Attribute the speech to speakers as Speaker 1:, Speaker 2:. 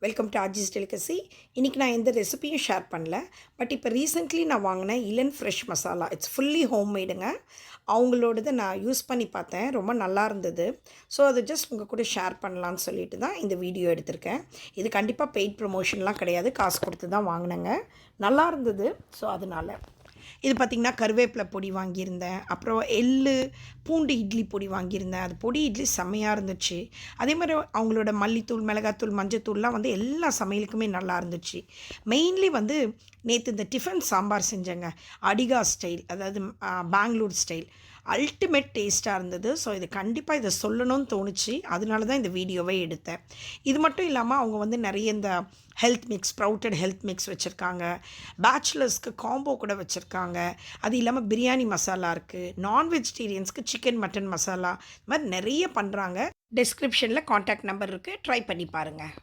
Speaker 1: Welcome to ஆர்ஜிஸ் delicacy. இன்றைக்கி நான் எந்த ரெசிபியும் ஷேர் பண்ணல. பட் இப்போ ரீசெண்ட்லி நான் வாங்கின இளன் ஃப்ரெஷ் மசாலா, இட்ஸ் ஃபுல்லி ஹோம்மேடுங்க. அவங்களோடது நான் யூஸ் பண்ணி பார்த்தேன், ரொம்ப நல்லா இருந்தது. ஸோ அதை ஜஸ்ட் உங்கள் கூட ஷேர் பண்ணலான்னு சொல்லிட்டு தான் இந்த வீடியோ எடுத்திருக்கேன். இது கண்டிப்பாக பெய்ட் ப்ரொமோஷன்லாம் கிடையாது, காசு கொடுத்து தான் வாங்கினேங்க. நல்லா இருந்தது. ஸோ அதனால் இது பார்த்திங்கன்னா கருவேப்பிலை பொடி வாங்கியிருந்தேன், அப்புறம் எள்ளு பூண்டு இட்லி பொடி வாங்கியிருந்தேன். அது பொடி இட்லி செம்மையாக இருந்துச்சு. அதே மாதிரி அவங்களோட மல்லித்தூள், மிளகாத்தூள், மஞ்சத்தூள்லாம் வந்து எல்லா சமையலுக்குமே நல்லா இருந்துச்சு. மெயின்லி வந்து நேற்று இந்த டிஃபன் சாம்பார் செஞ்சேங்க, அடிகா ஸ்டைல், அதாவது பெங்களூர் ஸ்டைல். அல்டிமேட் டேஸ்ட்டாக இருந்தது. ஸோ இது கண்டிப்பாக இதை சொல்லணும்னு தோணுச்சு, அதனால தான் இந்த வீடியோவே எடுத்தேன். இது மட்டும் இல்லாமல் அவங்க வந்து நிறைய இந்த health mix, sprouted health mix வச்சுருக்காங்க, பேச்சுலர்ஸ்க்கு காம்போ கூட வச்சுருக்காங்க. அது இல்லாமல் பிரியாணி மசாலா இருக்குது, நான் வெஜிடேரியன்ஸ்க்கு சிக்கன் மட்டன் மசாலா, இது மாதிரி நிறைய பண்ணுறாங்க. டிஸ்கிரிப்ஷனில் காண்டாக்ட் நம்பர் இருக்குது, ட்ரை பண்ணி பாருங்கள்.